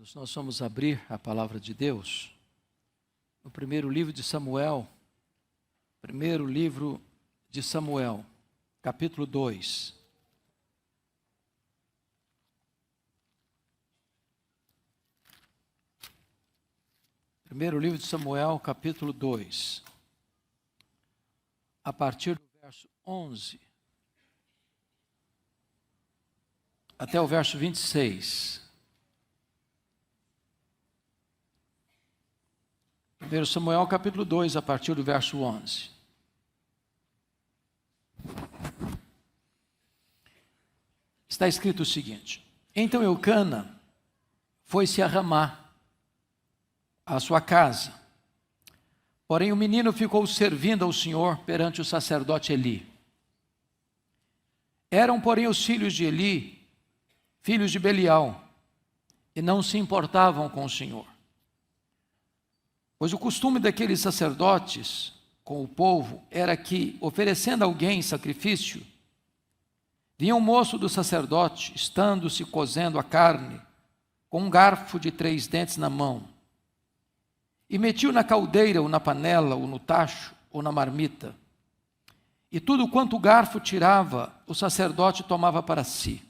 Amados, nós vamos abrir a palavra de Deus no primeiro livro de Samuel, capítulo 2. Primeiro livro de Samuel, capítulo 2, a partir do verso 11 até o verso 26. 1 Samuel capítulo 2, a partir do verso 11. Está escrito o seguinte: Então Eucana foi-se a Ramá, à sua casa. Porém o menino ficou servindo ao Senhor perante o sacerdote Eli. Eram, porém, os filhos de Eli, filhos de Belial, e não se importavam com o Senhor. Pois o costume daqueles sacerdotes com o povo era que, oferecendo a alguém sacrifício, vinha um moço do sacerdote, estando-se cozendo a carne, com um garfo de 3 dentes na mão, e metia-o na caldeira, ou na panela, ou no tacho, ou na marmita. E tudo quanto o garfo tirava, o sacerdote tomava para si.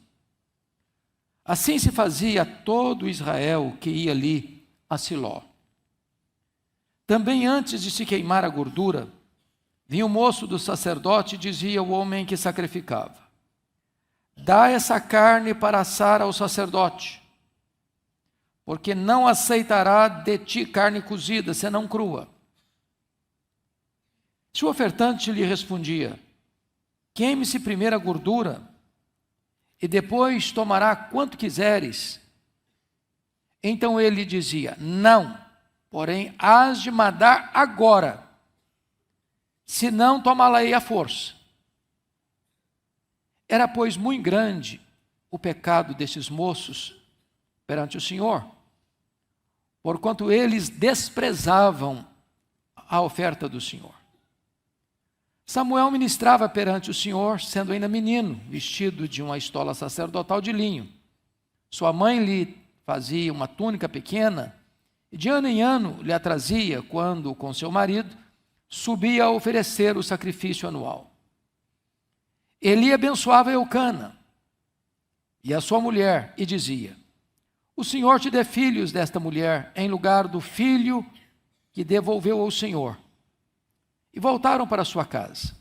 Assim se fazia a todo Israel que ia ali a Siló. Também antes de se queimar a gordura, vinha o moço do sacerdote e dizia ao homem que sacrificava: Dá essa carne para assar ao sacerdote, porque não aceitará de ti carne cozida, senão crua. Se o ofertante lhe respondia: Queime-se primeiro a gordura, e depois tomará quanto quiseres. Então ele dizia: Não, porém hás de mandar agora, senão tomá-la-ei à força. Era, pois, muito grande o pecado desses moços perante o Senhor, porquanto eles desprezavam a oferta do Senhor. Samuel ministrava perante o Senhor, sendo ainda menino, vestido de uma estola sacerdotal de linho. Sua mãe lhe fazia uma túnica pequena, e de ano em ano lhe a trazia, quando, com seu marido, subia a oferecer o sacrifício anual. Eli abençoava Eucana e a sua mulher, e dizia: O Senhor te dê filhos desta mulher, em lugar do filho que devolveu ao Senhor. E voltaram para sua casa.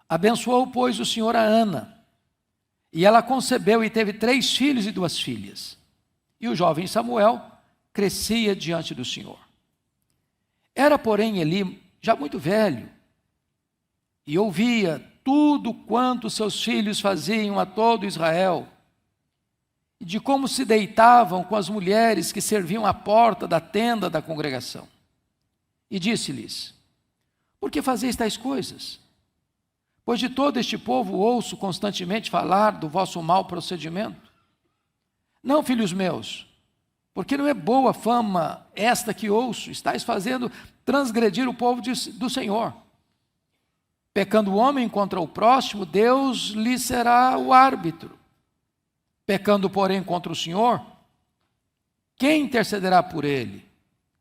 Abençoou, pois, o Senhor a Ana, e ela concebeu e teve 3 filhos e 2 filhas. E o jovem Samuel crescia diante do Senhor. Era, porém, Eli já muito velho, e ouvia tudo quanto seus filhos faziam a todo Israel, e de como se deitavam com as mulheres que serviam à porta da tenda da congregação. E disse-lhes: Por que fazeis tais coisas? Pois de todo este povo ouço constantemente falar do vosso mau procedimento. Não, filhos meus, porque não é boa fama esta que ouço. Estais fazendo transgredir o povo do Senhor. Pecando o homem contra o próximo, Deus lhe será o árbitro. Pecando, porém, contra o Senhor, quem intercederá por ele?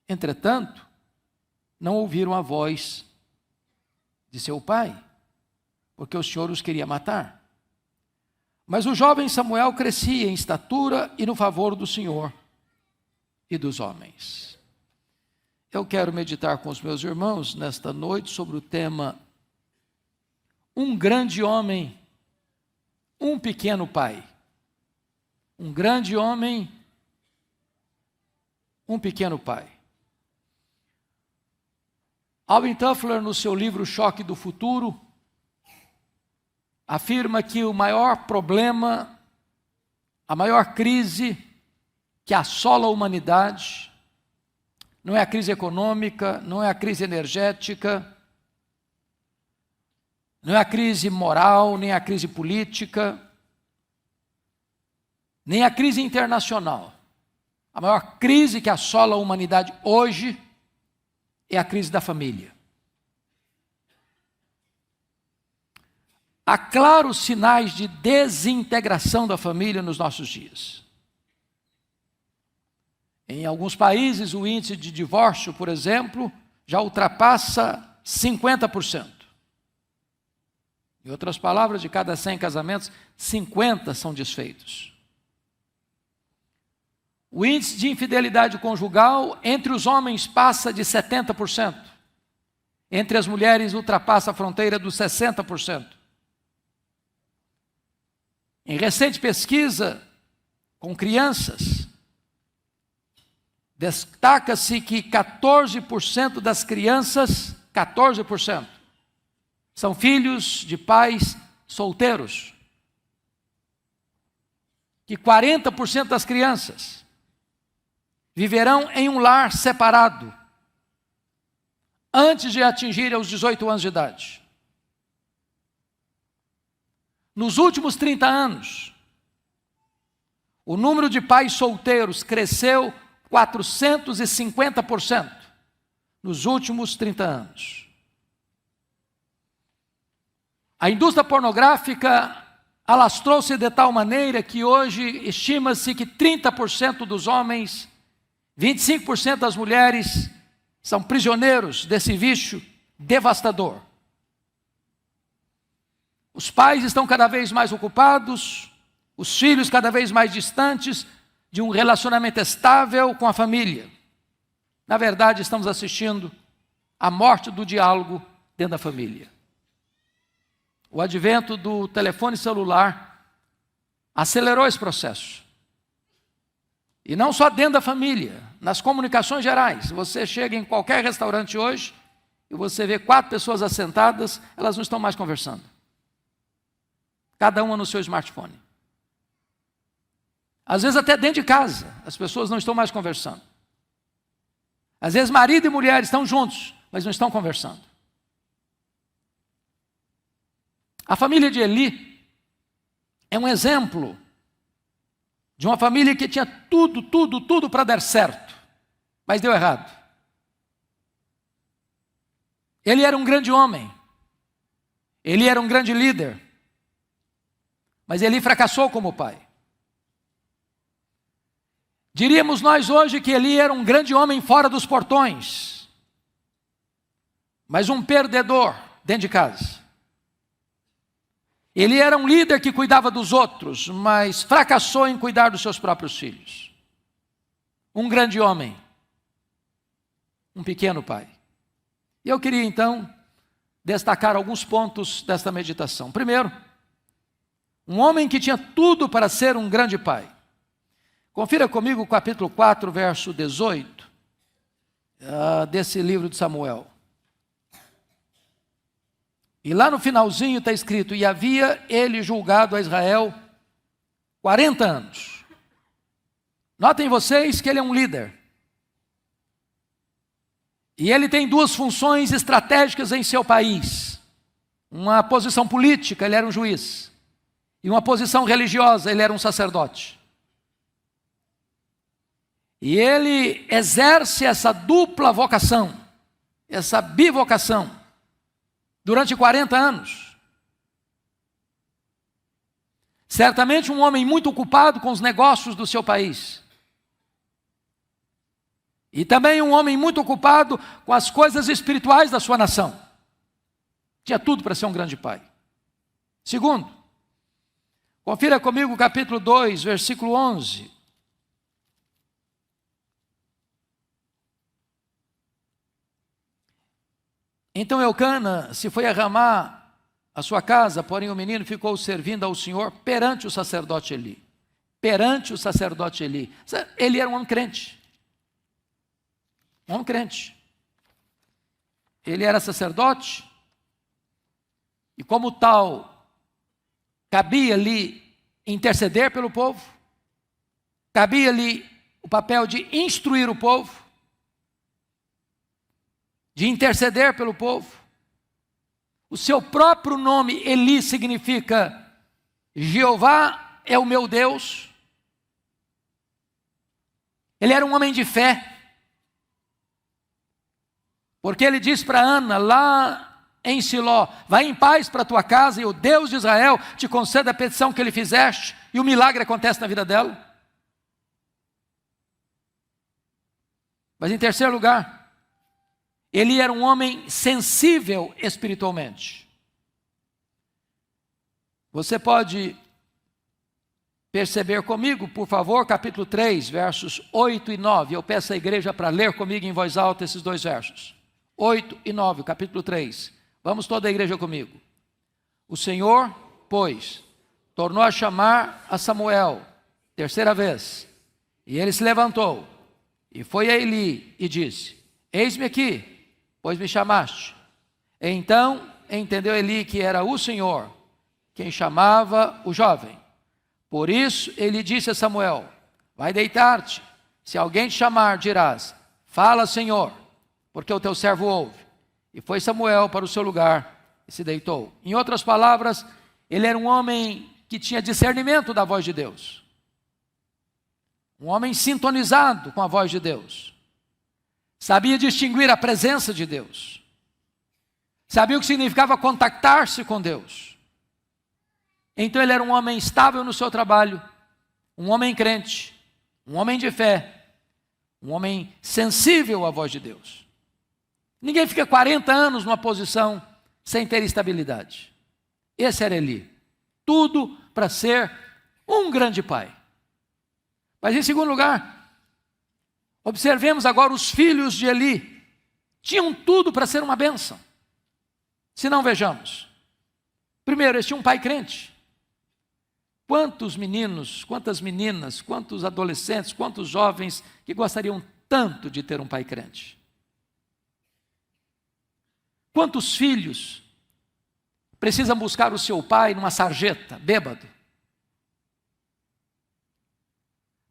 Entretanto, não ouviram a voz de seu pai, porque o Senhor os queria matar. Mas o jovem Samuel crescia em estatura e no favor do Senhor e dos homens. Eu quero meditar com os meus irmãos nesta noite sobre o tema: um grande homem, um pequeno pai. Um grande homem, um pequeno pai. Alvin Toffler, no seu livro Choque do Futuro, afirma que o maior problema, a maior crise que assola a humanidade, não é a crise econômica, não é a crise energética, não é a crise moral, nem a crise política, nem a crise internacional. A maior crise que assola a humanidade hoje é a crise da família. Há claros sinais de desintegração da família nos nossos dias. Em alguns países, o índice de divórcio, por exemplo, já ultrapassa 50%. Em outras palavras, de cada 100 casamentos, 50 são desfeitos. O índice de infidelidade conjugal entre os homens passa de 70%. Entre as mulheres ultrapassa a fronteira dos 60%. Em recente pesquisa com crianças, destaca-se que 14% das crianças, 14%, são filhos de pais solteiros. Que 40% das crianças viverão em um lar separado antes de atingirem os 18 anos de idade. Nos últimos 30 anos, o número de pais solteiros cresceu 450% nos últimos 30 anos. A indústria pornográfica alastrou-se de tal maneira que hoje estima-se que 30% dos homens, 25% das mulheres são prisioneiros desse vício devastador. Os pais estão cada vez mais ocupados, os filhos cada vez mais distantes de um relacionamento estável com a família. Na verdade, estamos assistindo à morte do diálogo dentro da família. O advento do telefone celular acelerou esse processo. E não só dentro da família, nas comunicações gerais. Você chega em qualquer restaurante hoje e você vê 4 pessoas assentadas, elas não estão mais conversando. Cada uma no seu smartphone. Às vezes até dentro de casa, as pessoas não estão mais conversando. Às vezes marido e mulher estão juntos, mas não estão conversando. A família de Eli é um exemplo de uma família que tinha tudo para dar certo, mas deu errado. Ele era um grande homem, ele era um grande líder, mas Eli fracassou como pai. Diríamos nós hoje que Eli era um grande homem fora dos portões, mas um perdedor dentro de casa. Ele era um líder que cuidava dos outros, mas fracassou em cuidar dos seus próprios filhos. Um grande homem, um pequeno pai. E eu queria então destacar alguns pontos desta meditação. Primeiro, um homem que tinha tudo para ser um grande pai. Confira comigo o capítulo 4, verso 18, desse livro de Samuel. E lá no finalzinho está escrito: e havia ele julgado a Israel 40 anos. Notem vocês que ele é um líder. E ele tem 2 funções estratégicas em seu país. Uma posição política, ele era um juiz. E uma posição religiosa, ele era um sacerdote. E ele exerce essa dupla vocação, essa bivocação, durante 40 anos. Certamente um homem muito ocupado com os negócios do seu país. E também um homem muito ocupado com as coisas espirituais da sua nação. Tinha tudo para ser um grande pai. Segundo, confira comigo o capítulo 2, versículo 11. Então Eucana se foi a Ramá, a sua casa, porém o menino ficou servindo ao Senhor perante o sacerdote Eli. Perante o sacerdote Eli. Ele era um homem crente. Um homem crente. Ele era sacerdote e como tal, cabia-lhe interceder pelo povo, cabia-lhe o papel de instruir o povo, de interceder pelo povo. O seu próprio nome, Eli, significa Jeová é o meu Deus. Ele era um homem de fé, porque ele diz para Ana, lá em Siló: vai em paz para a tua casa e o Deus de Israel te conceda a petição que ele fizeste, e o milagre acontece na vida dela. Mas em terceiro lugar, Eli era um homem sensível espiritualmente. Você pode perceber comigo, por favor, capítulo 3, versos 8 e 9. Eu peço à igreja para ler comigo em voz alta esses dois versos. 8 e 9, capítulo 3. Vamos toda a igreja comigo. O Senhor, pois, tornou a chamar a Samuel, terceira vez. E ele se levantou, e foi a Eli, e disse: Eis-me aqui, pois me chamaste. Então entendeu Eli que era o Senhor quem chamava o jovem. Por isso ele disse a Samuel: Vai deitar-te, se alguém te chamar, dirás: Fala, Senhor, porque o teu servo ouve. E foi Samuel para o seu lugar e se deitou. Em outras palavras, ele era um homem que tinha discernimento da voz de Deus. Um homem sintonizado com a voz de Deus. Sabia distinguir a presença de Deus. Sabia o que significava contactar-se com Deus. Então ele era um homem estável no seu trabalho, um homem crente, um homem de fé, um homem sensível à voz de Deus. Ninguém fica 40 anos numa posição sem ter estabilidade. Esse era Eli. Tudo para ser um grande pai. Mas em segundo lugar, observemos agora os filhos de Eli. Tinham tudo para ser uma bênção. Se não, vejamos. Primeiro, eles tinham um pai crente. Quantos meninos, quantas meninas, quantos adolescentes, quantos jovens que gostariam tanto de ter um pai crente? Quantos filhos precisam buscar o seu pai numa sarjeta, bêbado?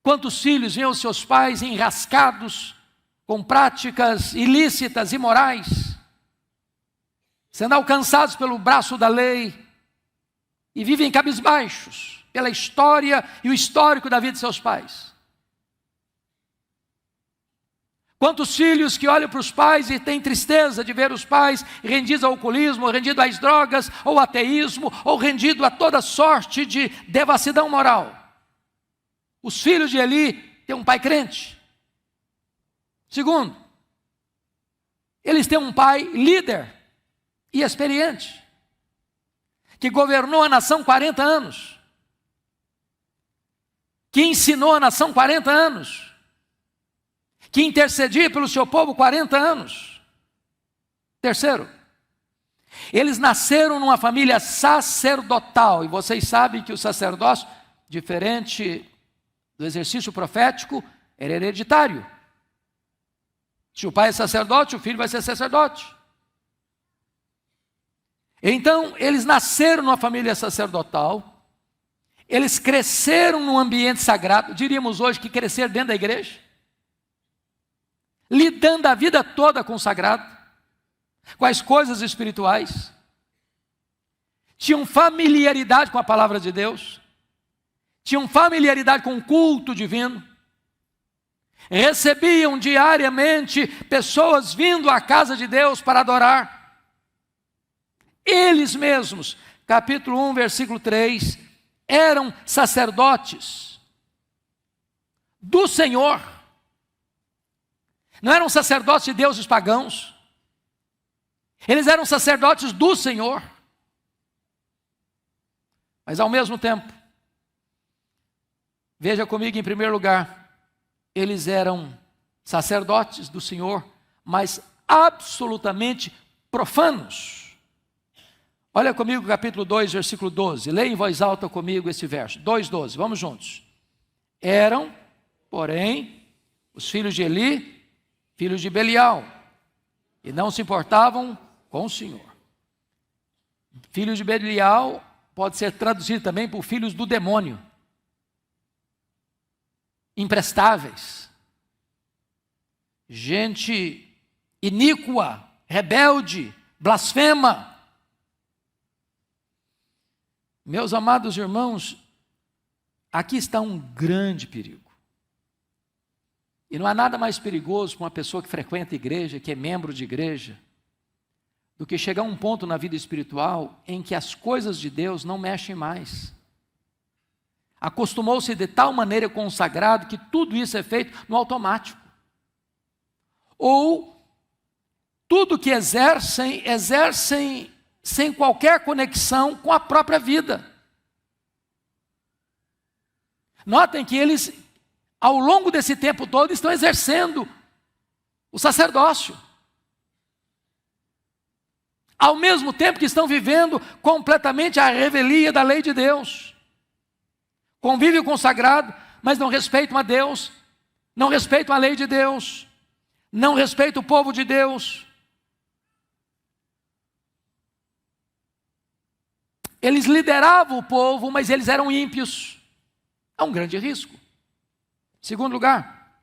Quantos filhos veem os seus pais enrascados com práticas ilícitas, imorais, sendo alcançados pelo braço da lei e vivem cabisbaixos pela história e o histórico da vida de seus pais? Quantos filhos que olham para os pais e têm tristeza de ver os pais rendidos ao alcoolismo, rendidos às drogas, ou ateísmo, ou rendidos a toda sorte de devassidão moral? Os filhos de Eli têm um pai crente. Segundo, eles têm um pai líder e experiente, que governou a nação 40 anos, que ensinou a nação 40 anos, que intercedia pelo seu povo 40 anos. Terceiro, eles nasceram numa família sacerdotal, e vocês sabem que o sacerdócio, diferente do exercício profético, era hereditário. Se o pai é sacerdote, o filho vai ser sacerdote. Então, eles nasceram numa família sacerdotal, eles cresceram num ambiente sagrado, diríamos hoje que crescer dentro da igreja, lidando a vida toda com o sagrado, com as coisas espirituais, tinham familiaridade com a palavra de Deus, tinham familiaridade com o culto divino, recebiam diariamente pessoas vindo à casa de Deus para adorar. Eles mesmos, capítulo 1, versículo 3, eram sacerdotes do Senhor. Não eram sacerdotes de deuses pagãos. Eles eram sacerdotes do Senhor. Mas ao mesmo tempo, veja comigo em primeiro lugar, eles eram sacerdotes do Senhor, mas absolutamente profanos. Olha comigo capítulo 2, versículo 12. Leia em voz alta comigo esse verso. 2:12, vamos juntos. Eram, porém, os filhos de Eli, filhos de Belial, e não se importavam com o Senhor. Filhos de Belial pode ser traduzido também por filhos do demônio. Imprestáveis. Gente iníqua, rebelde, blasfema. Meus amados irmãos, aqui está um grande perigo. E não há nada mais perigoso para uma pessoa que frequenta a igreja, que é membro de igreja, do que chegar a um ponto na vida espiritual em que as coisas de Deus não mexem mais. Acostumou-se de tal maneira com o sagrado que tudo isso é feito no automático. ou tudo que exercem sem qualquer conexão com a própria vida. Notem que eles, ao longo desse tempo todo, estão exercendo o sacerdócio, ao mesmo tempo que estão vivendo completamente a revelia da lei de Deus. Convivem com o sagrado, mas não respeitam a Deus, não respeitam a lei de Deus, não respeitam o povo de Deus. Eles lideravam o povo, mas eles eram ímpios. É um grande risco. Segundo lugar,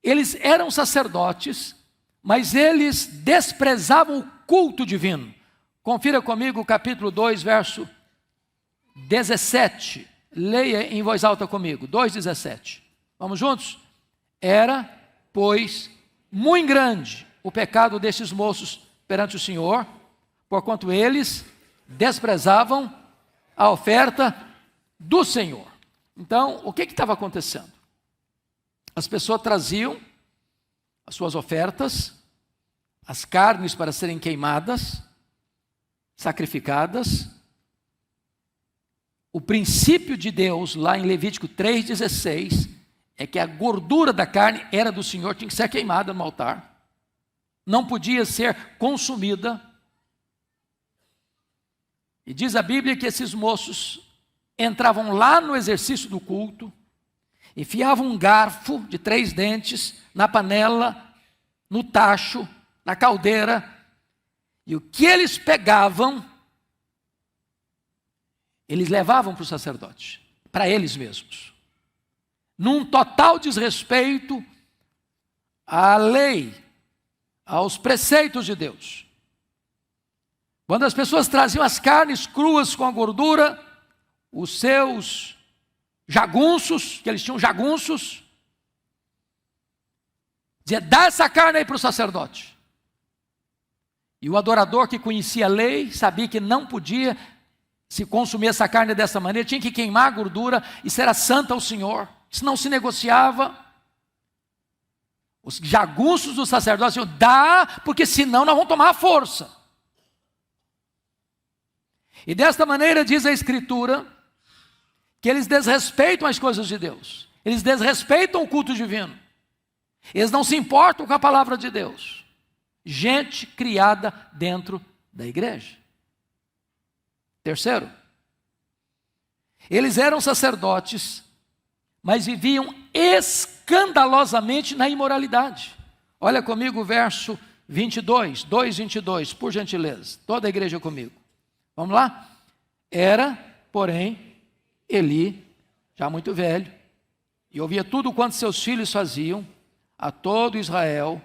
eles eram sacerdotes, mas eles desprezavam o culto divino. Confira comigo o capítulo 2, verso 17. Leia em voz alta comigo, 2,17. Vamos juntos? Era, pois, muito grande o pecado destes moços perante o Senhor, porquanto eles desprezavam a oferta do Senhor. Então, o que estava acontecendo? As pessoas traziam as suas ofertas, as carnes para serem queimadas, sacrificadas. O princípio de Deus, lá em Levítico 3,16, é que a gordura da carne era do Senhor, tinha que ser queimada no altar. Não podia ser consumida. E diz a Bíblia que esses moços entravam lá no exercício do culto, enfiavam um garfo de 3 dentes na panela, no tacho, na caldeira, e o que eles pegavam, eles levavam para o sacerdote, para eles mesmos, num total desrespeito à lei, aos preceitos de Deus. Quando as pessoas traziam as carnes cruas com a gordura, os seus jagunços, que eles tinham jagunços, dizia: dá essa carne aí para o sacerdote. E o adorador que conhecia a lei, sabia que não podia se consumir essa carne dessa maneira, tinha que queimar a gordura, isso era santo ao Senhor, isso não se negociava. Os jagunços do sacerdote diziam: dá, porque senão nós vamos tomar a força. E desta maneira diz a Escritura que eles desrespeitam as coisas de Deus, eles desrespeitam o culto divino, eles não se importam com a palavra de Deus. Gente criada dentro da igreja. Terceiro, eles eram sacerdotes, mas viviam escandalosamente na imoralidade. Olha comigo o verso 22, 2:22, por gentileza, toda a igreja comigo. Vamos lá? Era, porém, Eli, já muito velho, e ouvia tudo quanto seus filhos faziam, a todo Israel,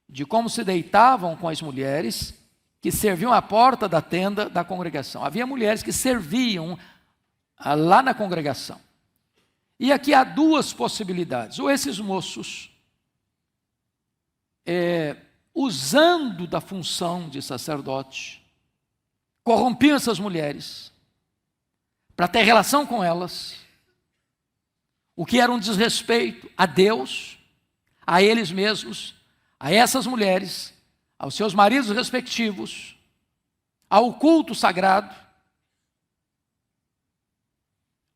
de como se deitavam com as mulheres que serviam à porta da tenda da congregação. Havia mulheres que serviam lá na congregação. E aqui há 2 possibilidades. Ou esses moços, usando da função de sacerdote, corrompiam essas mulheres para ter relação com elas, o que era um desrespeito a Deus, a eles mesmos, a essas mulheres, aos seus maridos respectivos, ao culto sagrado.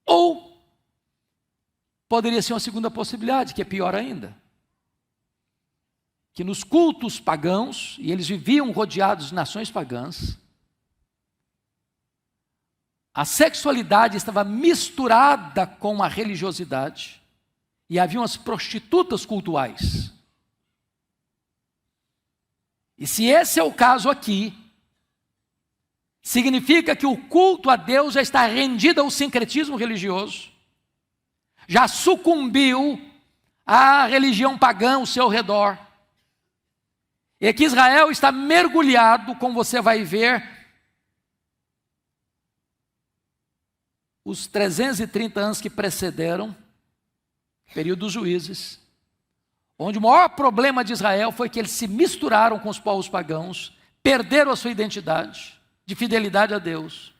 Ou poderia ser uma segunda possibilidade, que é pior ainda, que nos cultos pagãos, e eles viviam rodeados de nações pagãs, a sexualidade estava misturada com a religiosidade, e haviam as prostitutas cultuais. E se esse é o caso aqui, significa que o culto a Deus já está rendido ao sincretismo religioso, já sucumbiu à religião pagã ao seu redor, e que Israel está mergulhado, como você vai ver, os 330 anos que precederam, período dos juízes, onde o maior problema de Israel foi que eles se misturaram com os povos pagãos, perderam a sua identidade de fidelidade a Deus.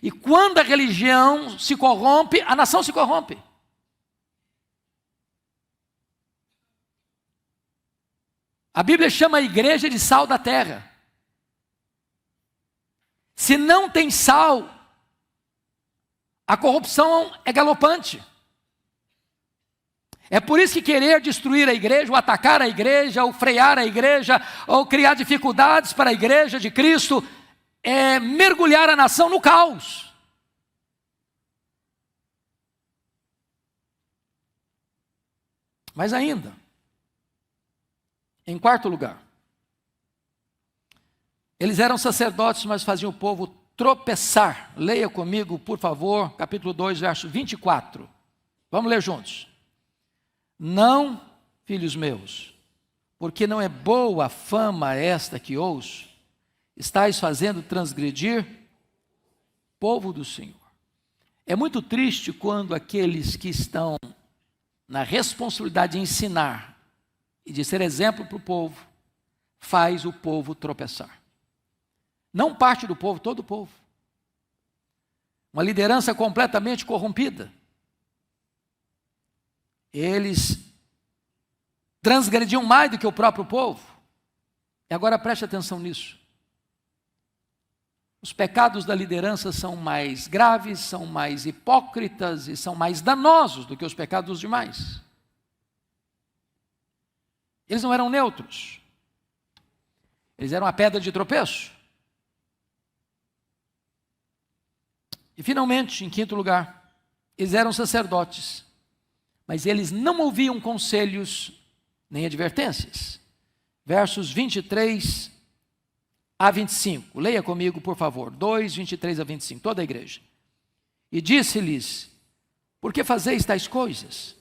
E quando a religião se corrompe, a nação se corrompe. A Bíblia chama a igreja de sal da terra. Se não tem sal, a corrupção é galopante. É por isso que querer destruir a igreja, ou atacar a igreja, ou frear a igreja, ou criar dificuldades para a igreja de Cristo, é mergulhar a nação no caos. Mas ainda, em quarto lugar, eles eram sacerdotes, mas faziam o povo tropeçar. Leia comigo, por favor, capítulo 2, verso 24. Vamos ler juntos. Não, filhos meus, porque não é boa a fama esta que ouço, estáis fazendo transgredir o povo do Senhor. É muito triste quando aqueles que estão na responsabilidade de ensinar e de ser exemplo para o povo, faz o povo tropeçar. Não parte do povo, todo o povo. Uma liderança completamente corrompida. Eles transgrediam mais do que o próprio povo. E agora preste atenção nisso. Os pecados da liderança são mais graves, são mais hipócritas e são mais danosos do que os pecados dos demais. Eles não eram neutros. Eles eram a pedra de tropeço. E finalmente, em quinto lugar, eles eram sacerdotes, mas eles não ouviam conselhos nem advertências. Versos 23 a 25. Leia comigo, por favor. 2, 23 a 25, toda a igreja. E disse-lhes: por que fazeis tais coisas?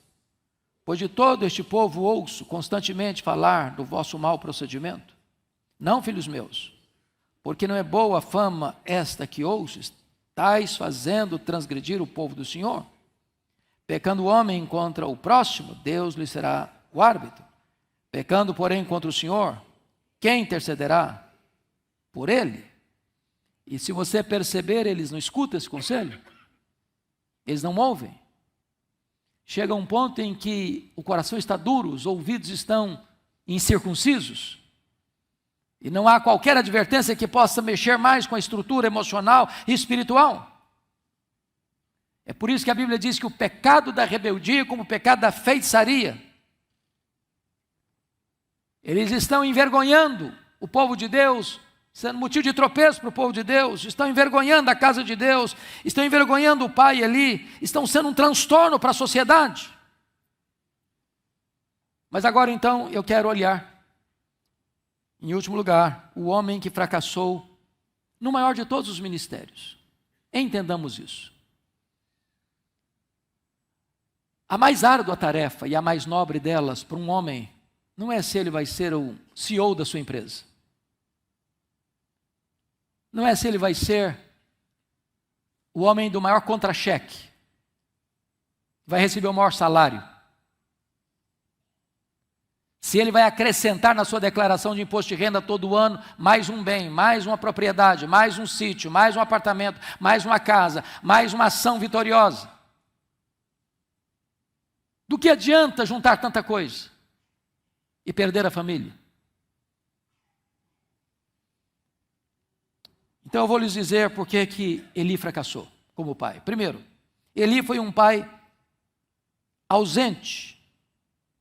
Pois de todo este povo ouço constantemente falar do vosso mau procedimento. Não, filhos meus, porque não é boa a fama esta que ouço, estáis fazendo transgredir o povo do Senhor. Pecando o homem contra o próximo, Deus lhe será o árbitro. Pecando, porém, contra o Senhor, quem intercederá por ele? E se você perceber, eles não escutam esse conselho. Eles não ouvem. Chega um ponto em que o coração está duro, os ouvidos estão incircuncisos. E não há qualquer advertência que possa mexer mais com a estrutura emocional e espiritual. É por isso que a Bíblia diz que o pecado da rebeldia é como o pecado da feitiçaria. Eles estão envergonhando o povo de Deus, sendo motivo de tropeço para o povo de Deus, estão envergonhando a casa de Deus, estão envergonhando o pai ali, estão sendo um transtorno para a sociedade. Mas agora então eu quero olhar, em último lugar, o homem que fracassou no maior de todos os ministérios. Entendamos isso. A mais árdua tarefa e a mais nobre delas para um homem não é se ele vai ser o CEO da sua empresa. Não é se ele vai ser o homem do maior contra-cheque, vai receber o maior salário. Se ele vai acrescentar na sua declaração de imposto de renda todo ano mais um bem, mais uma propriedade, mais um sítio, mais um apartamento, mais uma casa, mais uma ação vitoriosa. Do que adianta juntar tanta coisa e perder a família? Então eu vou lhes dizer por que Eli fracassou como pai. Primeiro, Eli foi um pai ausente,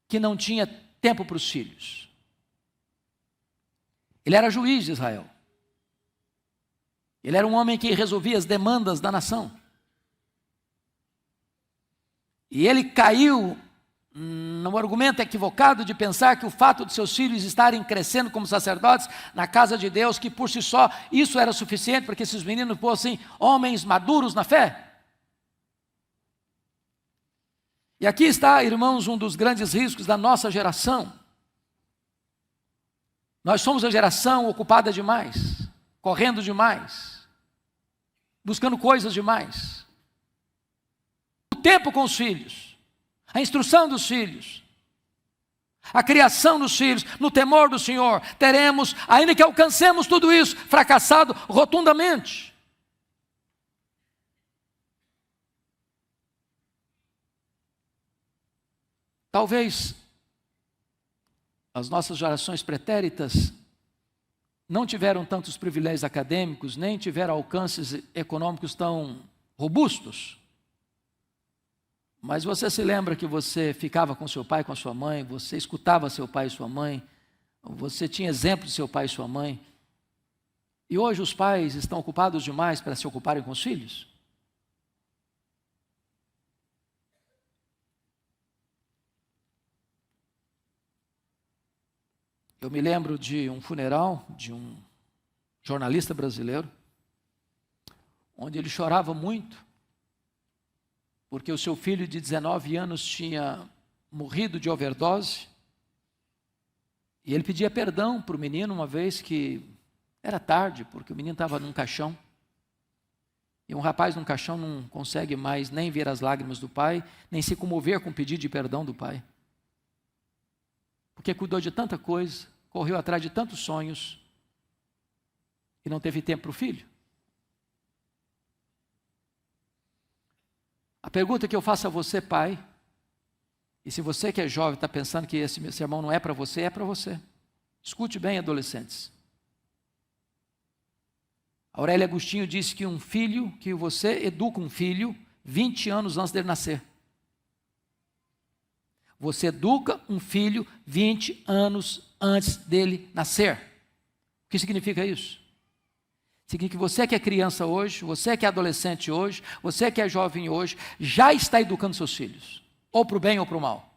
que não tinha tempo para os filhos. Ele era juiz de Israel. Ele era um homem que resolvia as demandas da nação. E ele caiu num argumento equivocado de pensar que o fato de seus filhos estarem crescendo como sacerdotes na casa de Deus, que por si só isso era suficiente para que esses meninos fossem homens maduros na fé. E aqui está, irmãos, um dos grandes riscos da nossa geração. Nós somos a geração ocupada demais, correndo demais, buscando coisas demais. O tempo com os filhos, a instrução dos filhos, a criação dos filhos, no temor do Senhor, teremos, ainda que alcancemos tudo isso, fracassado rotundamente. Talvez as nossas gerações pretéritas não tiveram tantos privilégios acadêmicos, nem tiveram alcances econômicos tão robustos. Mas você se lembra que você ficava com seu pai, com a sua mãe, você escutava seu pai e sua mãe, você tinha exemplo de seu pai e sua mãe. E hoje os pais estão ocupados demais para se ocuparem com os filhos? Eu me lembro de um funeral de um jornalista brasileiro, onde ele chorava muito, porque o seu filho de 19 anos tinha morrido de overdose, e ele pedia perdão para o menino uma vez que era tarde, porque o menino estava num caixão, e um rapaz num caixão não consegue mais nem ver as lágrimas do pai, nem se comover com o pedido de perdão do pai, porque cuidou de tanta coisa, correu atrás de tantos sonhos, e não teve tempo para o filho. A pergunta que eu faço a você, pai, e se você que é jovem está pensando que esse sermão não é para você, é para você. Escute bem, adolescentes. Aurélio Agostinho disse que que você educa um filho 20 anos antes dele nascer. Você educa um filho 20 anos antes dele nascer. O que significa isso? Significa que você que é criança hoje, você que é adolescente hoje, você que é jovem hoje, já está educando seus filhos, ou para o bem ou para o mal.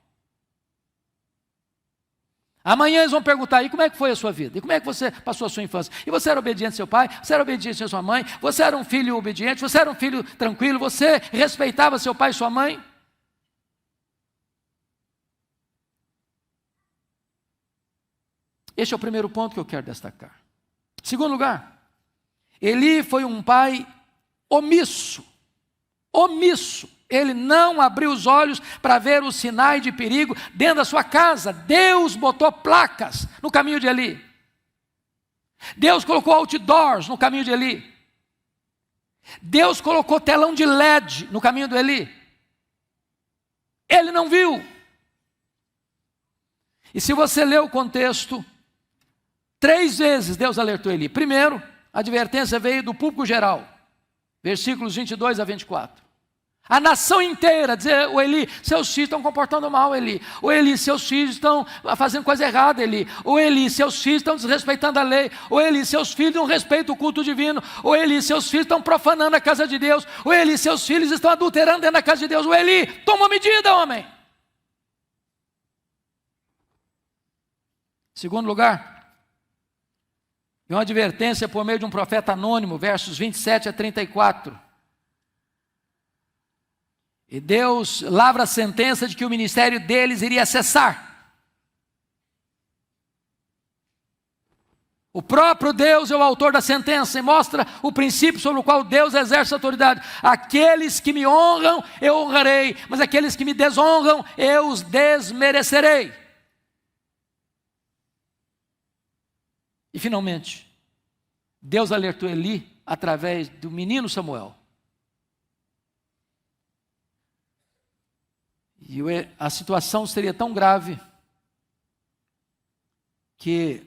Amanhã eles vão perguntar, e como é que foi a sua vida? E como é que você passou a sua infância? E você era obediente ao seu pai? Você era obediente à sua mãe? Você era um filho obediente? Você era um filho tranquilo? Você respeitava seu pai e sua mãe? Este é o primeiro ponto que eu quero destacar. Segundo lugar, Eli foi um pai omisso. Omisso. Ele não abriu os olhos para ver os sinais de perigo dentro da sua casa. Deus botou placas no caminho de Eli. Deus colocou outdoors no caminho de Eli. Deus colocou telão de LED no caminho do Eli. Ele não viu. E se você ler o contexto, 3 vezes Deus alertou Eli. Primeiro, a advertência veio do público geral, versículos 22 a 24. A nação inteira dizer, o Eli, seus filhos estão comportando mal, Eli. O Eli, seus filhos estão fazendo coisa errada, Eli. O Eli, seus filhos estão desrespeitando a lei. O Eli, seus filhos não respeitam o culto divino. O Eli, seus filhos estão profanando a casa de Deus. O Eli, seus filhos estão adulterando dentro da casa de Deus. O Eli, toma medida, homem. Segundo lugar, uma advertência por meio de um profeta anônimo, versos 27 a 34. E Deus lavra a sentença de que o ministério deles iria cessar. O próprio Deus é o autor da sentença e mostra o princípio sobre o qual Deus exerce a autoridade. Aqueles que me honram, eu honrarei, mas aqueles que me desonram, eu os desmerecerei. E finalmente, Deus alertou Eli através do menino Samuel. E a situação seria tão grave que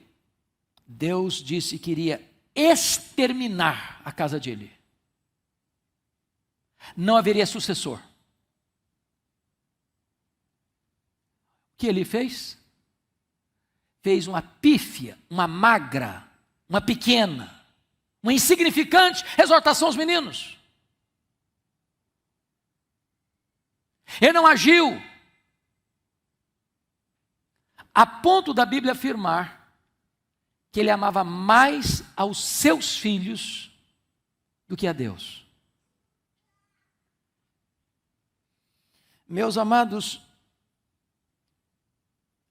Deus disse que iria exterminar a casa de Eli. Não haveria sucessor. O que Eli fez? Fez uma pífia, uma magra, uma pequena, uma insignificante exortação aos meninos. Ele não agiu a ponto da Bíblia afirmar que ele amava mais aos seus filhos do que a Deus. Meus amados,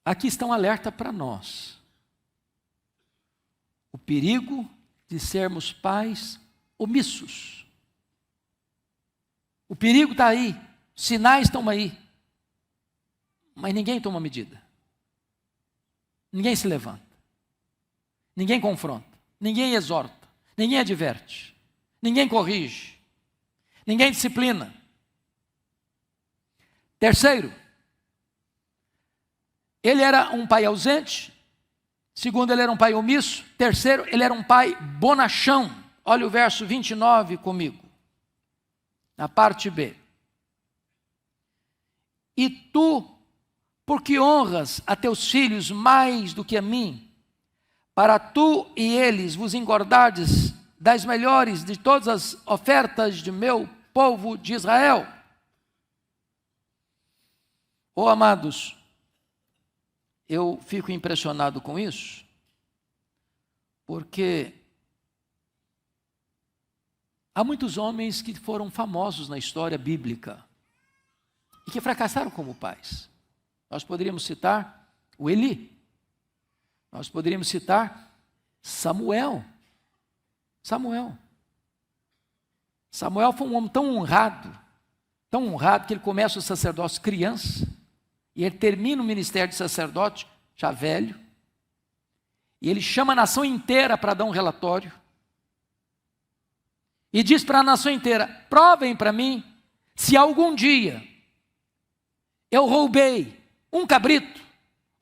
aqui está um alerta para nós. O perigo de sermos pais omissos. O perigo está aí. Sinais estão aí, mas ninguém toma medida, ninguém se levanta, ninguém confronta, ninguém exorta, ninguém adverte, ninguém corrige, ninguém disciplina. Terceiro, Ele era um pai ausente. Segundo, ele era um pai omisso. Terceiro, ele era um pai bonachão. Olha o verso 29 comigo, na parte B. E tu, porque honras a teus filhos mais do que a mim, para tu e eles vos engordardes das melhores de todas as ofertas de meu povo de Israel. Oh, amados, eu fico impressionado com isso, porque há muitos homens que foram famosos na história bíblica e que fracassaram como pais. Nós poderíamos citar o Eli, nós poderíamos citar Samuel. Samuel foi um homem tão honrado que ele começa o sacerdócio criança, e ele termina o ministério de sacerdote já velho, e ele chama a nação inteira para dar um relatório, e diz para a nação inteira: provem para mim se algum dia eu roubei um cabrito,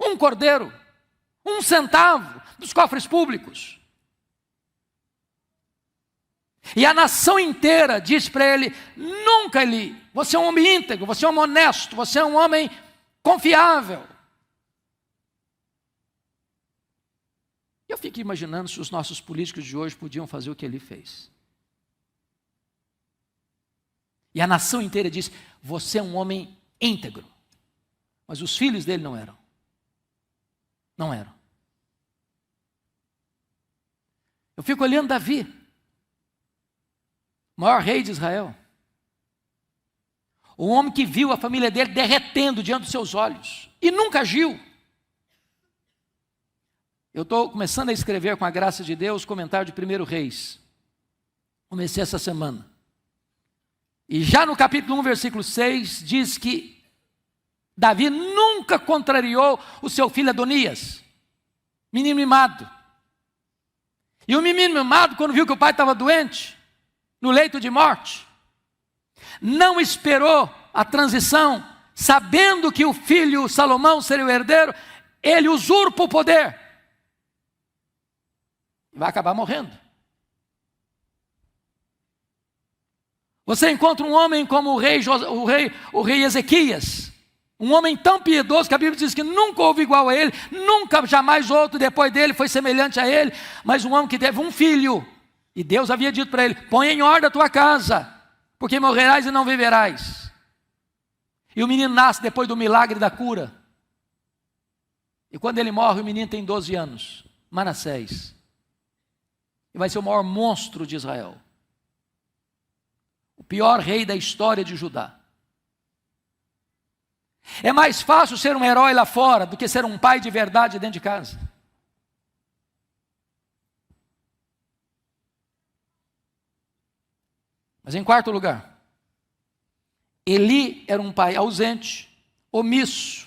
um cordeiro, 1 centavo dos cofres públicos. E a nação inteira diz para ele: nunca, Eli, você é um homem íntegro, você é um homem honesto, você é um homem confiável. Eu fico imaginando se os nossos políticos de hoje podiam fazer o que ele fez. E a nação inteira diz: você é um homem íntegro. Mas os filhos dele não eram. Não eram. Eu fico olhando Davi, o maior rei de Israel. O homem que viu a família dele derretendo diante dos seus olhos e nunca agiu. Eu estou começando a escrever, com a graça de Deus, comentário de 1 Reis. Comecei essa semana. E já no capítulo 1, versículo 6, diz que Davi nunca contrariou o seu filho Adonias, menino mimado. E o menino mimado, quando viu que o pai estava doente, no leito de morte, não esperou a transição, sabendo que o filho Salomão seria o herdeiro, ele usurpa o poder e vai acabar morrendo. Você encontra um homem como o rei Ezequias, um homem tão piedoso que a Bíblia diz que nunca houve igual a ele, nunca jamais outro depois dele foi semelhante a ele, mas um homem que teve um filho, e Deus havia dito para ele: põe em ordem a tua casa, porque morrerás e não viverás. E o menino nasce depois do milagre da cura. E quando ele morre, o menino tem 12 anos, Manassés. E vai ser o maior monstro de Israel. O pior rei da história de Judá. É mais fácil ser um herói lá fora do que ser um pai de verdade dentro de casa. Mas em quarto lugar, Eli era um pai ausente, omisso,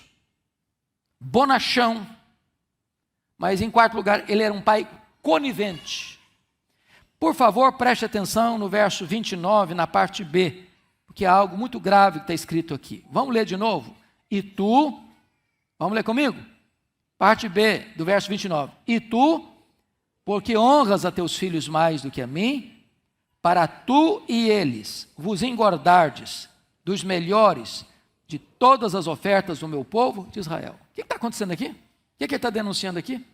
bonachão. Mas em quarto lugar, ele era um pai conivente. Por favor, preste atenção no verso 29, na parte B, porque há algo muito grave que está escrito aqui. Vamos ler de novo? E tu, vamos ler comigo? Parte B do verso 29. E tu, porque honras a teus filhos mais do que a mim, para tu e eles vos engordardes dos melhores de todas as ofertas do meu povo de Israel. O que está acontecendo aqui? O que ele está denunciando aqui?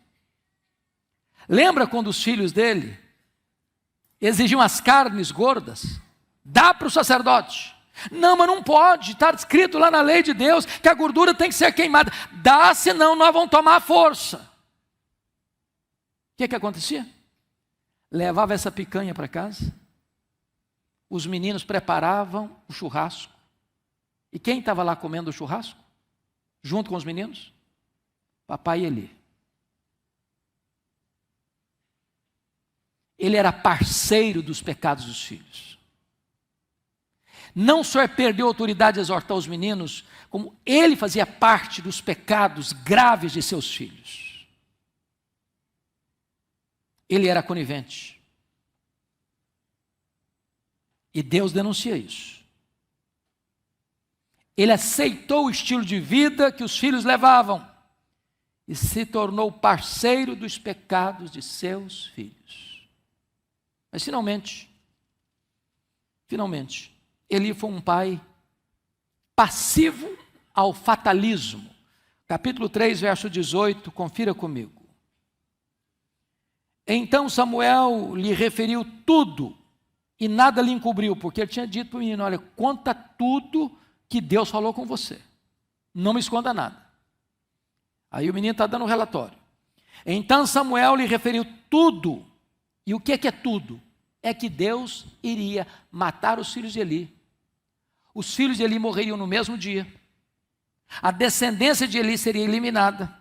Lembra quando os filhos dele exigiam as carnes gordas? Dá para o sacerdote. Não, mas não pode, está escrito lá na lei de Deus que a gordura tem que ser queimada. Dá, senão nós vamos tomar a força. O que acontecia? Levava essa picanha para casa, os meninos preparavam o churrasco. E quem estava lá comendo o churrasco? Junto com os meninos? Papai Eli. Ele era parceiro dos pecados dos filhos. Não só perdeu a autoridade de exortar os meninos, como ele fazia parte dos pecados graves de seus filhos. Ele era conivente. E Deus denuncia isso. Ele aceitou o estilo de vida que os filhos levavam. e se tornou parceiro dos pecados de seus filhos. Mas finalmente, Eli foi um pai passivo ao fatalismo. Capítulo 3, verso 18, confira comigo. Então Samuel lhe referiu tudo e nada lhe encobriu, porque ele tinha dito para o menino: olha, conta tudo que Deus falou com você, não me esconda nada. Aí o menino está dando um relatório. Então Samuel lhe referiu tudo. E o que é tudo? É que Deus iria matar os filhos de Eli. Os filhos de Eli morreriam no mesmo dia. A descendência de Eli seria eliminada.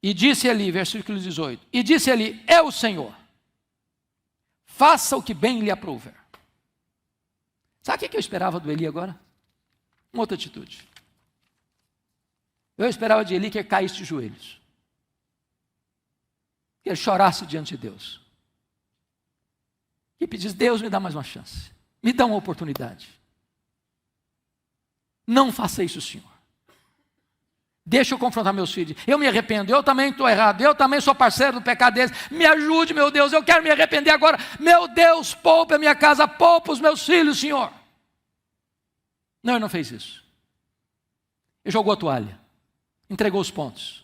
E disse Eli, versículo 18, e disse Eli: é o Senhor, faça o que bem lhe aprouver. Sabe o que eu esperava do Eli agora? Uma outra atitude. Eu esperava de Eli que ele caísse de joelhos, que ele chorasse diante de Deus, que pedisse: Deus, me dá mais uma chance, me dá uma oportunidade. Não faça isso, Senhor. Deixa eu confrontar meus filhos. Eu me arrependo, eu também estou errado, eu também sou parceiro do pecado deles. Me ajude, meu Deus, eu quero me arrepender agora. Meu Deus, poupa a minha casa, poupa os meus filhos, Senhor. Não, ele não fez isso. Ele jogou a toalha, entregou os pontos.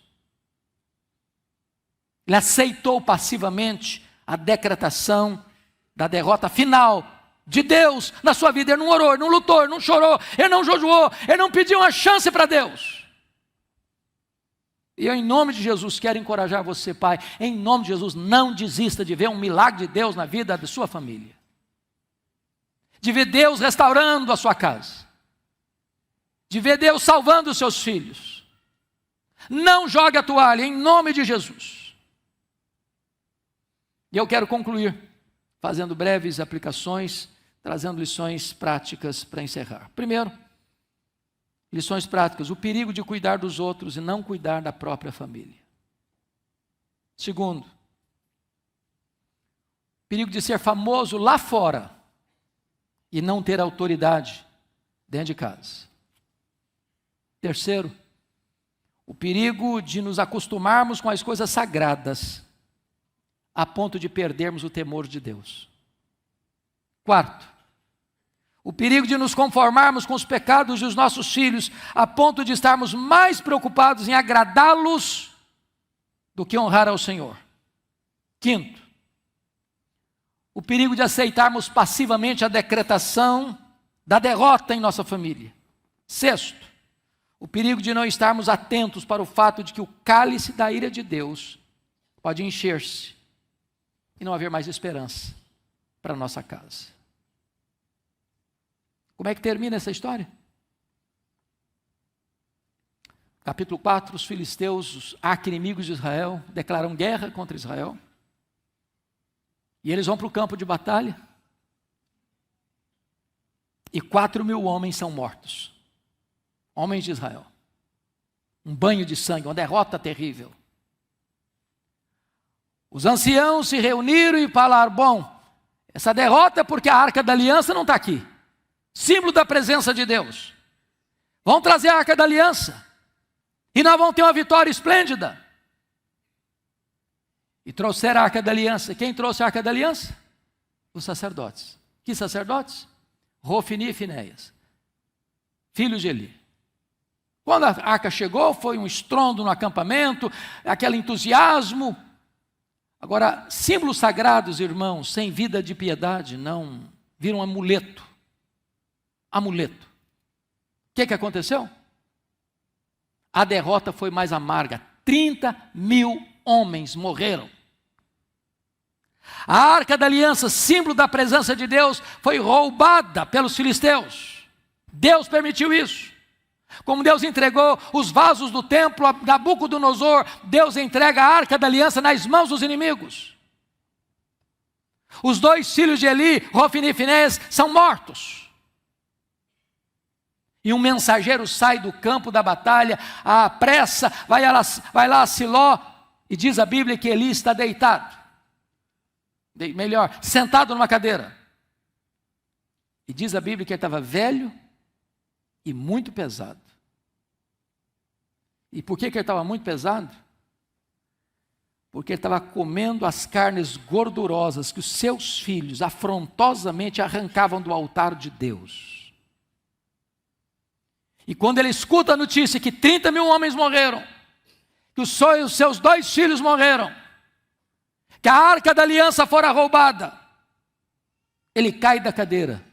Ele aceitou passivamente a decretação da derrota final de Deus na sua vida. Ele não orou, ele não lutou, ele não chorou, ele não jejuou, ele não pediu uma chance para Deus. E eu, em nome de Jesus, quero encorajar você, pai, em nome de Jesus, não desista de ver um milagre de Deus na vida da sua família, de ver Deus restaurando a sua casa, de ver Deus salvando os seus filhos. Não jogue a toalha, em nome de Jesus. E eu quero concluir fazendo breves aplicações, trazendo lições práticas para encerrar. Primeiro, lições práticas: o perigo de cuidar dos outros e não cuidar da própria família. Segundo, o perigo de ser famoso lá fora e não ter autoridade dentro de casa. Terceiro, o perigo de nos acostumarmos com as coisas sagradas a ponto de perdermos o temor de Deus. Quarto, o perigo de nos conformarmos com os pecados dos nossos filhos a ponto de estarmos mais preocupados em agradá-los do que honrar ao Senhor. Quinto, o perigo de aceitarmos passivamente a decretação da derrota em nossa família. Sexto, o perigo de não estarmos atentos para o fato de que o cálice da ira de Deus pode encher-se e não haver mais esperança para a nossa casa. Como é que termina essa história? Capítulo 4, os filisteus, os arqui-inimigos de Israel, declaram guerra contra Israel. E eles vão para o campo de batalha. E 4.000 homens são mortos. Homens de Israel. Um banho de sangue, uma derrota terrível. Os anciãos se reuniram e falaram: bom, essa derrota é porque a Arca da Aliança não está aqui. Símbolo da presença de Deus. Vão trazer a Arca da Aliança. E nós vamos ter uma vitória esplêndida. E trouxeram a Arca da Aliança. Quem trouxe a Arca da Aliança? Os sacerdotes. Que sacerdotes? Hofni e Finéias, filhos de Eli. Quando a arca chegou, foi um estrondo no acampamento, aquele entusiasmo. Agora, símbolos sagrados, irmãos, sem vida de piedade, não viram amuleto. Amuleto. O que aconteceu? A derrota foi mais amarga. 30.000 homens morreram. A Arca da Aliança, símbolo da presença de Deus, foi roubada pelos filisteus. Deus permitiu isso. Como Deus entregou os vasos do templo a Nabucodonosor, Deus entrega a Arca da Aliança nas mãos dos inimigos. Os 2 filhos de Eli, Hofni e Finéias, são mortos. E um mensageiro sai do campo da batalha, à pressa, vai lá a Siló, e diz a Bíblia que Eli está deitado. Melhor, sentado numa cadeira. E diz a Bíblia que ele estava velho e muito pesado. E por que ele estava muito pesado? Porque ele estava comendo as carnes gordurosas que os seus filhos afrontosamente arrancavam do altar de Deus. E quando ele escuta a notícia que 30 mil homens morreram, que os seus 2 filhos morreram, que a arca da aliança fora roubada, ele cai da cadeira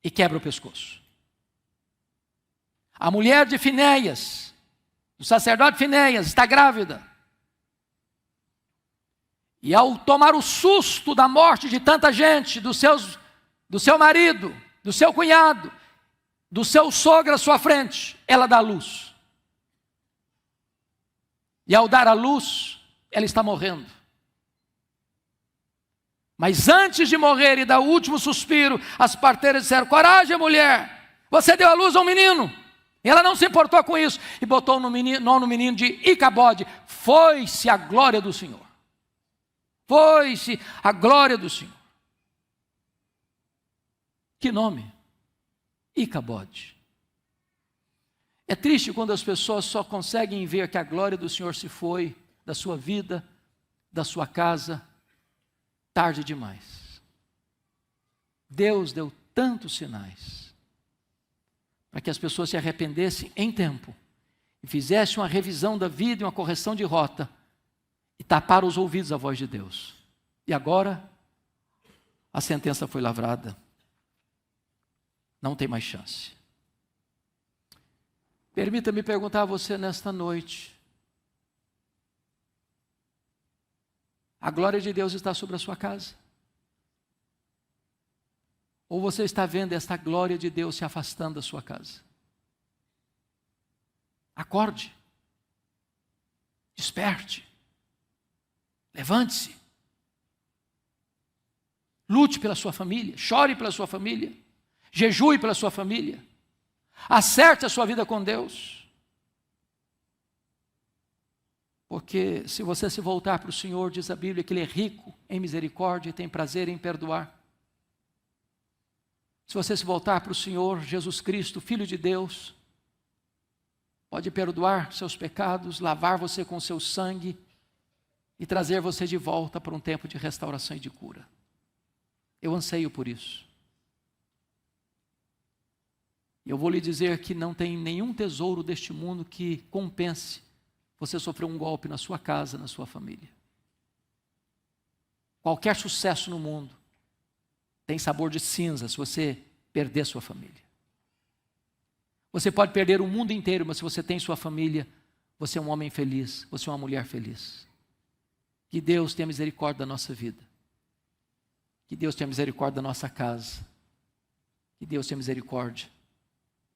e quebra o pescoço. A mulher de Finéias, o sacerdote Finéias, está grávida. E ao tomar o susto da morte de tanta gente, do seu marido, do seu cunhado, do seu sogro à sua frente, ela dá luz. E ao dar a luz, ela está morrendo. Mas antes de morrer e dar o último suspiro, as parteiras disseram: coragem, mulher, você deu a luz a um menino. E ela não se importou com isso e botou no menino de Icabode. Foi-se a glória do Senhor. Foi-se a glória do Senhor. Que nome? Icabode. É triste quando as pessoas só conseguem ver que a glória do Senhor se foi da sua vida, da sua casa, tarde demais. Deus deu tantos sinais para que as pessoas se arrependessem em tempo e fizessem uma revisão da vida e uma correção de rota e taparam os ouvidos à voz de Deus. E agora a sentença foi lavrada. Não tem mais chance. Permita-me perguntar a você nesta noite: a glória de Deus está sobre a sua casa? Ou você está vendo esta glória de Deus se afastando da sua casa? Acorde. Desperte. Levante-se. Lute pela sua família. Chore pela sua família. Jejue pela sua família. Acerte a sua vida com Deus. Porque se você se voltar para o Senhor, diz a Bíblia que Ele é rico em misericórdia e tem prazer em perdoar. Se você se voltar para o Senhor Jesus Cristo, Filho de Deus, pode perdoar seus pecados, lavar você com seu sangue e trazer você de volta para um tempo de restauração e de cura. Eu anseio por isso. E eu vou lhe dizer que não tem nenhum tesouro deste mundo que compense você sofrer um golpe na sua casa, na sua família. Qualquer sucesso no mundo tem sabor de cinza se você perder sua família. Você pode perder o mundo inteiro, mas se você tem sua família, você é um homem feliz, você é uma mulher feliz. Que Deus tenha misericórdia da nossa vida. Que Deus tenha misericórdia da nossa casa. Que Deus tenha misericórdia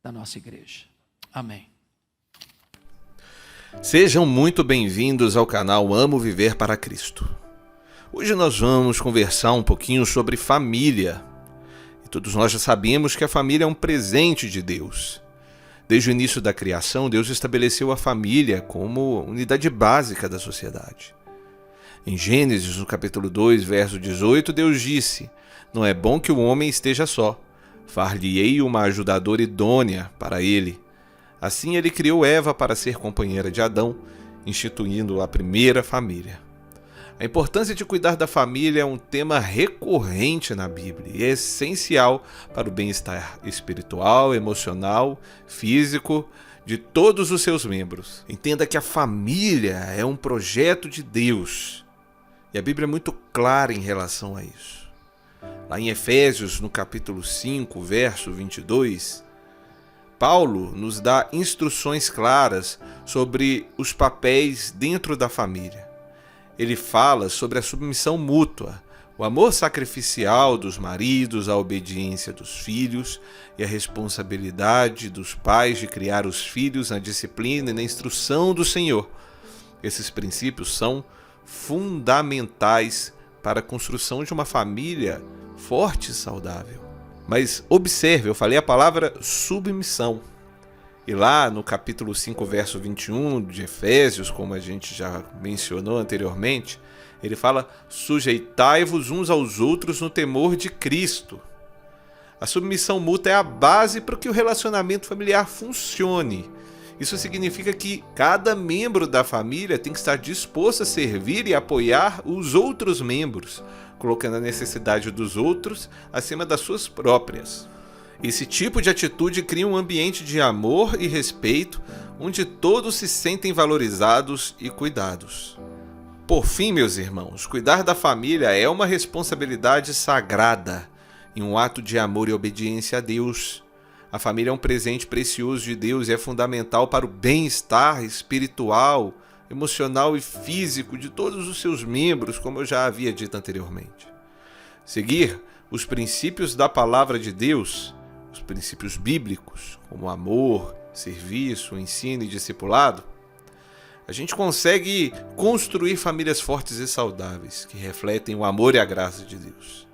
da nossa igreja. Amém. Sejam muito bem-vindos ao canal Amo Viver para Cristo. Hoje nós vamos conversar um pouquinho sobre família. E todos nós já sabemos que a família é um presente de Deus. Desde o início da criação, Deus estabeleceu a família como unidade básica da sociedade. Em Gênesis, no capítulo 2, verso 18, Deus disse: não é bom que o homem esteja só. Far-lhe-ei uma ajudadora idônea para ele. Assim ele criou Eva para ser companheira de Adão, instituindo a primeira família. A importância de cuidar da família é um tema recorrente na Bíblia e é essencial para o bem-estar espiritual, emocional, físico de todos os seus membros. Entenda que a família é um projeto de Deus e a Bíblia é muito clara em relação a isso. Lá em Efésios, no capítulo 5, verso 22, Paulo nos dá instruções claras sobre os papéis dentro da família. Ele fala sobre a submissão mútua, o amor sacrificial dos maridos, a obediência dos filhos e a responsabilidade dos pais de criar os filhos na disciplina e na instrução do Senhor. Esses princípios são fundamentais para a construção de uma família forte e saudável. Mas observe, eu falei a palavra submissão. E lá no capítulo 5, verso 21 de Efésios, como a gente já mencionou anteriormente, ele fala: sujeitai-vos uns aos outros no temor de Cristo. A submissão mútua é a base para que o relacionamento familiar funcione. Isso significa que cada membro da família tem que estar disposto a servir e apoiar os outros membros, colocando a necessidade dos outros acima das suas próprias. Esse tipo de atitude cria um ambiente de amor e respeito, onde todos se sentem valorizados e cuidados. Por fim, meus irmãos, cuidar da família é uma responsabilidade sagrada e um ato de amor e obediência a Deus. A família é um presente precioso de Deus e é fundamental para o bem-estar espiritual, emocional e físico de todos os seus membros, como eu já havia dito anteriormente. Seguir os princípios da palavra de Deus, os princípios bíblicos, como amor, serviço, ensino e discipulado, a gente consegue construir famílias fortes e saudáveis, que refletem o amor e a graça de Deus.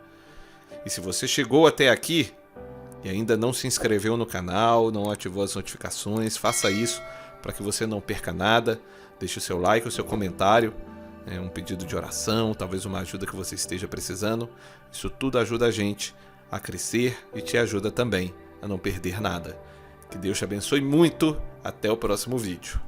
E se você chegou até aqui e ainda não se inscreveu no canal, não ativou as notificações, faça isso para que você não perca nada. Deixe o seu like, o seu comentário, um pedido de oração, talvez uma ajuda que você esteja precisando. Isso tudo ajuda a gente a crescer e te ajuda também a não perder nada. Que Deus te abençoe muito. Até o próximo vídeo.